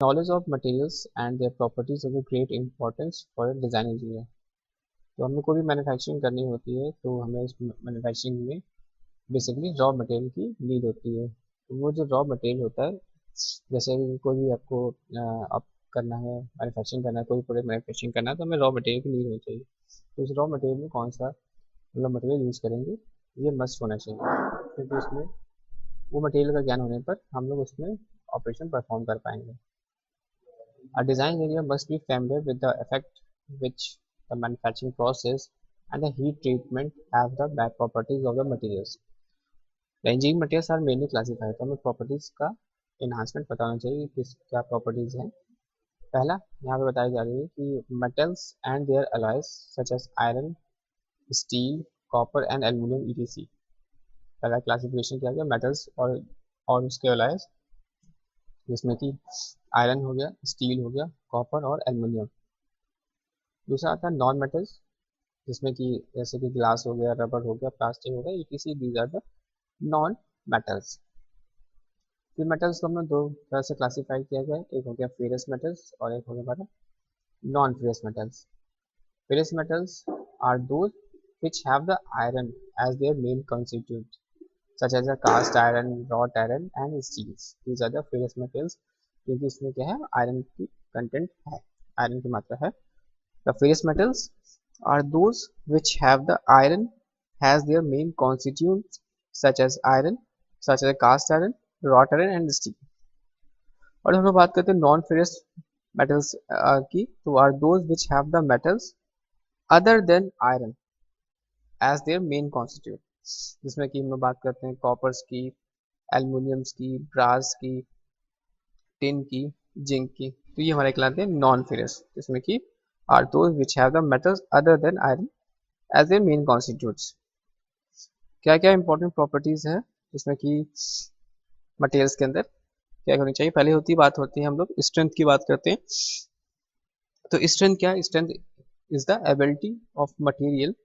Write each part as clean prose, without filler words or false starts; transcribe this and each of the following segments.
Knowledge of materials and their properties of great importance for design engineer. तो हमें कोई भी मैन्युफैक्चरिंग करनी होती है तो हमें उस मैन्युफैक्चरिंग में बेसिकली रॉ मटेरियल की नीड होती है। तो वो जो रॉ मटेरियल होता है, जैसे कि कोई भी आपको आप करना है, मैन्युफैक्चरिंग करना है, कोई प्रोडक्ट मैन्युफैक्चरिंग करना है तो हमें रॉ मटेरियल की नीड होनी चाहिए। तो उस रॉ मटेरियल में कौन सा मतलब मटेरियल यूज़ करेंगे, ये मस्ट होना चाहिए, क्योंकि उसमें वो मटेरियल का ज्ञान होने पर हम लोग उसमें ऑपरेशन परफॉर्म कर पाएंगे। A design engineer must be familiar with the effect which the manufacturing process and the heat treatment have the back properties of the materials. The engineering materials are mainly classified. तो हमें properties का enhancement पता होना चाहिए कि क्या properties हैं। पहला यहाँ पे बताई जा रही है कि metals and their alloys such as iron, steel, copper and aluminum etc. पहला क्लासिफिकेशन किया गया मेटल्स और उसके alloys, जिसमें कि आयरन हो गया, स्टील हो गया, कॉपर और एल्युमिनियम। दूसरा आता है नॉन मेटल्स, जिसमें कि जैसे कि ग्लास हो गया, रबर हो गया, प्लास्टिक हो गया, ETC, these are the non metals. फिर मेटल्स को हमने दो तरह से क्लासिफाई किया गया है, एक हो गया फेरस मेटल्स और एक हो गया हमारा non ferrous metals. Ferrous metals are those which have the iron as their main constituent, such as a cast iron, wrought iron and steels. These are the ferrous metals, क्योंकि इसमें क्या है, iron की कंटेंट है, iron की मात्रा है। The ferrous metals are those which have the iron as their main constituents, such as iron, such as cast iron, wrought iron and steel. और हम लोग बात करते हैं नॉन फेरस मेटल्स की, तो are those which have the metals other than iron as their main constitute, जिसमें कि हम लोग बात करते हैं कॉपर्स की, एल्युमिनियम्स की, ब्रास की, टिन की, जिंक की। तो ये हमारे कहलाते हैं नॉन फेरस, जिसमें कि are those which have the metals other than iron as a main constituents. क्या क्या इंपॉर्टेंट प्रॉपर्टीज है जिसमें कि मटेरियल्स के अंदर क्या होनी चाहिए। पहले बात होती है हम लोग स्ट्रेंथ की बात करते हैं। तो स्ट्रेंथ क्या है? Strength is the ability of material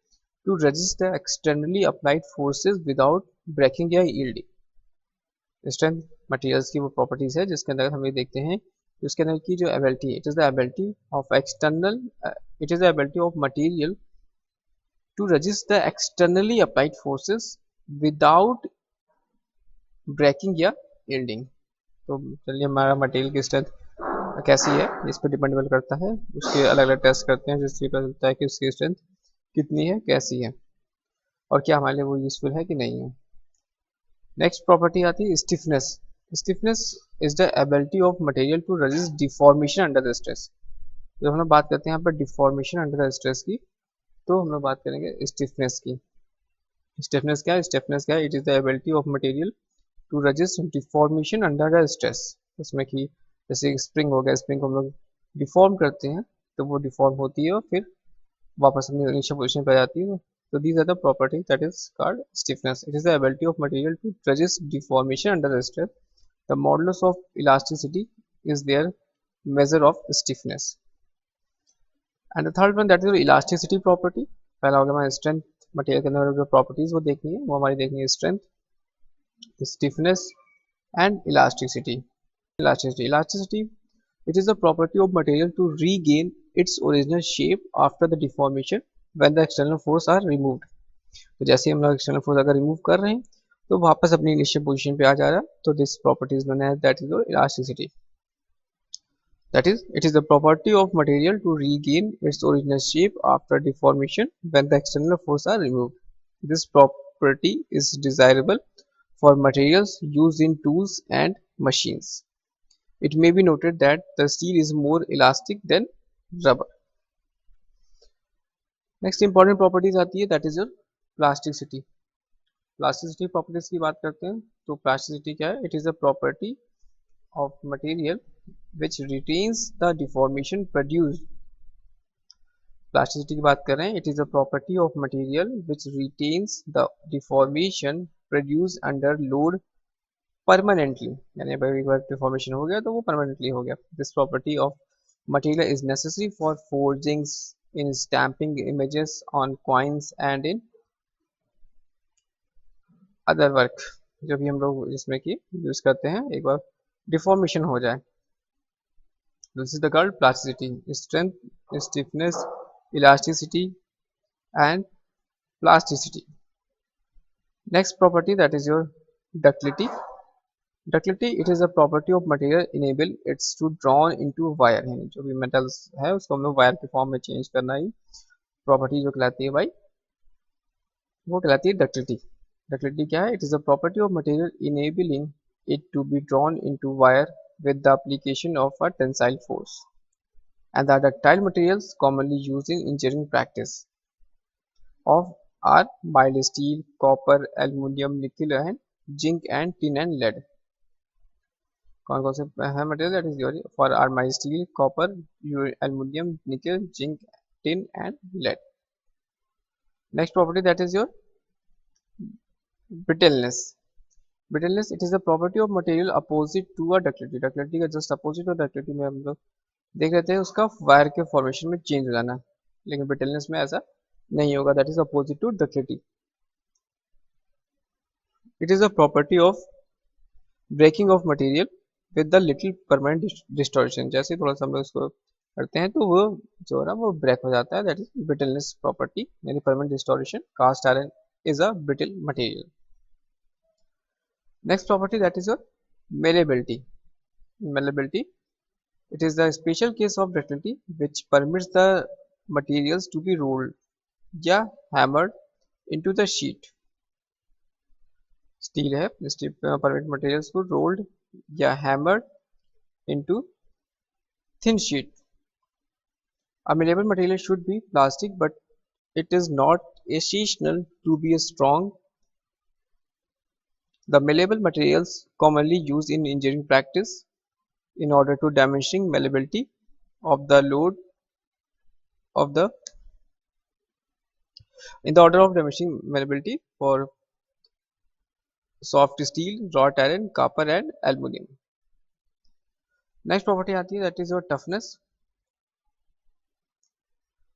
to resist the externally applied forces without breaking या यील्डिंग। स्ट्रेंथ मटेरियल्स की वो प्रॉपर्टीज है जिसके अंदर हम ये देखते हैं कि उसके अंदर की जो एबिलिटी है, it is the ability of external, it is the ability of material to resist the externally applied forces without breaking या yielding। तो चलिए हमारा मटेरियल की स्ट्रेंथ कैसी है इस पर डिपेंडेबल करता है, उसके अलग अलग टेस्ट करते हैं जिससे पता चलता है कि उसकी स्ट्रेंथ कितनी है, कैसी है और क्या हमारे लिए वो यूजफुल है कि नहीं है। नेक्स्ट प्रॉपर्टी आती है stiffness. Stiffness is the ability of material to resist deformation under the stress. जब हम लोग बात करते हैं यहाँ पर डिफॉर्मेशन अंडर द स्ट्रेस की, तो हम लोग बात करेंगे स्टिफनेस की। स्टिफनेस क्या है? स्टिफनेस क्या है? It is the ability of material to resist deformation under the stress. इसमें कि जैसे स्प्रिंग हो गया, स्प्रिंग को हम लोग डिफॉर्म करते हैं तो वो डिफॉर्म होती है और फिर वापस अपनी इनिशियल पोजीशन पर जाती है। तो these are the property that is called stiffness. It is the ability of material to resist deformation under the stress. The modulus of elasticity is their measure of stiffness। And the third one that is elasticity property. पहला हो गया हमारा strength, material के अंदर जो properties वो देखनी है, वो हमारी देखनी है strength, stiffness and elasticity। Elasticity, it is the property of material to regain its original shape after the deformation when the external force are removed। तो जैसे हम लोग एक्सटर्नल फोर्स अगर रिमूव कर रहे हैं तो वापस अपनी इनिशियल पोजीशन पे आ जा रहा है, तो this property is known as that is elasticity. That is, it is the property of material to regain its original shape after deformation when the external force are removed. This property is desirable for materials used in tools and machines. It may be noted that the steel is more elastic than rubber। Next important properties आती है that is your plasticity। Plasticity properties की बात करते हैं तो plasticity क्या है? It is a property of material which retains the deformation produced। Plasticity की बात कर रहे हैं, it is a property of material which retains the deformation produced under load permanently। यानी अगर एक बार डिफॉर्मेशन हो गया तो वो परमानेंटली हो गया। This property of material is necessary for forgings, in stamping images on coins and in other work. जो भी हम लोग इसमें की यूज करते हैं, एक बार डिफॉर्मेशन हो जाए This is the called plasticity, strength, stiffness, elasticity, and plasticity. Next property, that is your ductility. Ductility, it is a property of material enable it's to drawn into wire, यानी जो भी metals है उसको हमें wire के form में change करना ही property जो कहलाती है भाई वो कहलाती है डक्टिलिटी. डक्टिलिटी क्या है? It is a property of material enabling it to be drawn into wire with the application of a tensile force, and the ductile materials commonly used in engineering practice of are mild steel, copper, aluminum, nickel, and zinc, and tin and lead. कौन कौन से है material? That is your for are mild steel, copper, aluminium, nickel, zinc, tin and lead. Next property that is your brittleness. Brittleness, it is a property of material opposite to a ductility. Ductility का just opposite और ductility में हम लोग देख रहे थे उसका wire के फॉर्मेशन में चेंज हो जाना, लेकिन ब्रिटलनेस में ऐसा नहीं होगा. That is opposite to ductility. It is a property of breaking of material with the little permanent distortion. जैसे थोड़ा सा हम लोग इसको करते हैं तो वो जो है ना वो ब्रेक हो जाता है. दैट इज ब्रिटलनेस प्रॉपर्टी यानी permanent distortion. Cast iron is a brittle material. Next property that is your malleability. Malleability, it is the special case of ductility which permits the materials to be rolled या hammered into the sheet. Steel है, steel permit materials को rolled या hammered into thin sheet. A malleable material should be plastic, but it is not essential to be strong. The malleable materials commonly used in engineering practice in order to diminishing malleability of the load of the in the order of diminishing malleability for soft steel, wrought iron, copper and aluminum. Next property आती है that is your toughness.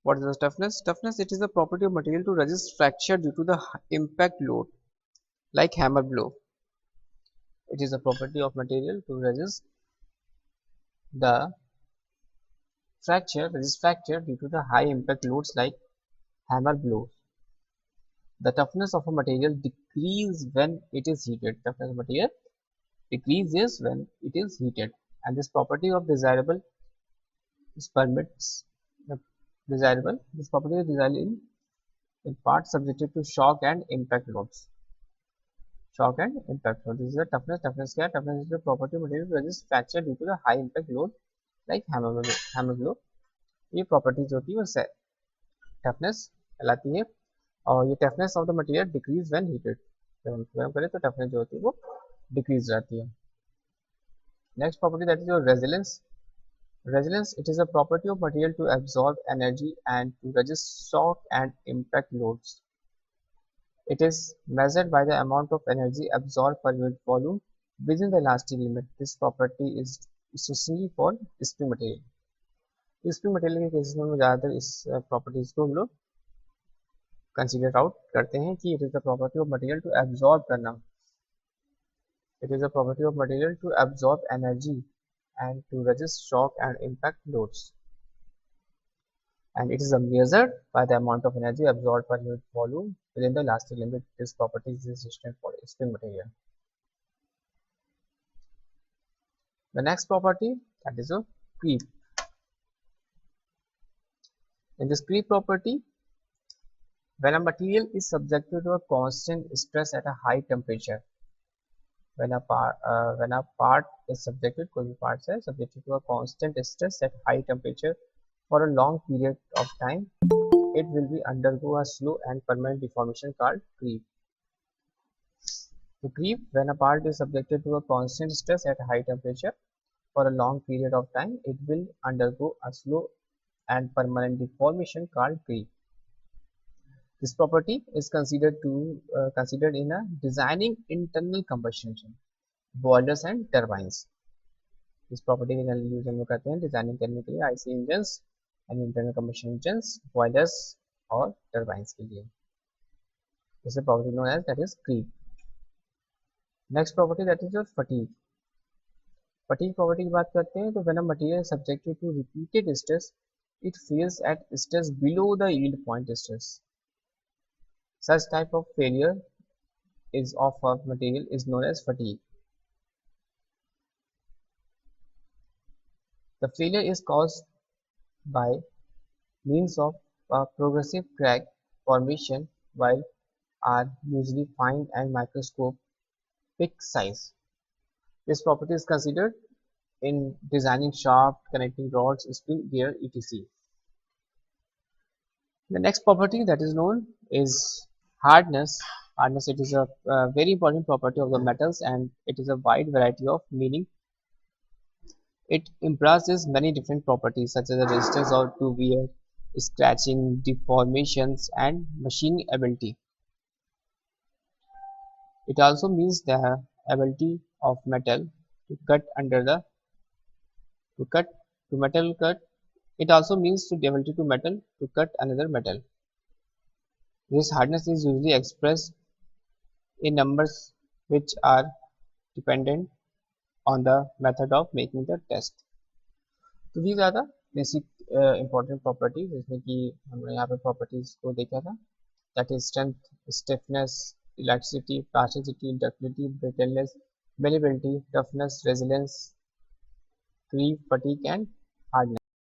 What is the toughness? Toughness, it is the property of material to resist fracture due to the impact load, like hammer blow. It is a property of material to resist the resist fracture due to the high impact loads like hammer blow. The toughness of a material decreases when it is heated. Toughness of material decreases when it is heated, and this property of desirable is permits the desirable. This property is desirable in part subjected to shock and impact loads. Shock and impact load. This is the toughness. Toughness क्या है? Toughness is the property of material to resist fracture due to the high impact load like hammer blow. ये properties होती है वो toughness कहलाती है, और ये toughness of the material decrease when heated. जब हम गर्म करें तो toughness जो होती है वो decrease रहती है. Next property that is your resilience. Resilience, it is a property of material to absorb energy and to resist shock and impact loads. It is measured by the amount of energy absorbed per unit volume within the elastic limit. This property is essentially for spring material. Spring material के cases में ज़्यादातर इस properties को हम लोग consider out करते हैं कि it is the property of material to absorb करना. It is the property of material to absorb energy and to resist shock and impact loads, and it is measured by the amount of energy absorbed per unit volume within the elastic limit. This property is resistant for spring material. The next property, that is a creep. In this creep property, when a material is subjected to a constant stress at a high temperature, when a part is subjected, कोई भी parts है subjected to a constant stress at high temperature for a long period of time, it will be undergo a slow and permanent deformation called creep. To creep, when a part is subjected to a constant stress at high temperature for a long period of time, it will undergo a slow and permanent deformation called creep. This property is considered in a designing internal combustion engine, boilers and turbines. इस property का use हम लोग करते हैं designing करने के लिए IC engines and internal combustion engines, boilers और टर्बाइंस के लिए. This is property known as that is creep. Next property that is your fatigue. Fatigue property की बात करते हैं तो when a material is subjected to repeated stress it fails at stress below the yield point stress. Such type of failure is of a material is known as fatigue. The failure is caused by means of a progressive crack formation while are usually fine and microscopic size. This property is considered in designing shaft, connecting rods, spring gear, etc. The next property that is known is hardness. Hardness, it is a very important property of the metals and it is a wide variety of meaning. It embraces many different properties such as the resistance or to wear, scratching, deformations and machining ability. It also means the ability of metal to cut under the to cut to metal cut. It also means the ability to metal to cut another metal. This hardness is usually expressed in numbers which are dependent on the method of making the test. तो these are the basic important properties जिसमें कि हमने यहाँ पे properties को देखा था, that is strength, stiffness, elasticity, plasticity, ductility, brittleness, malleability, toughness, resilience, creep, fatigue and hardness.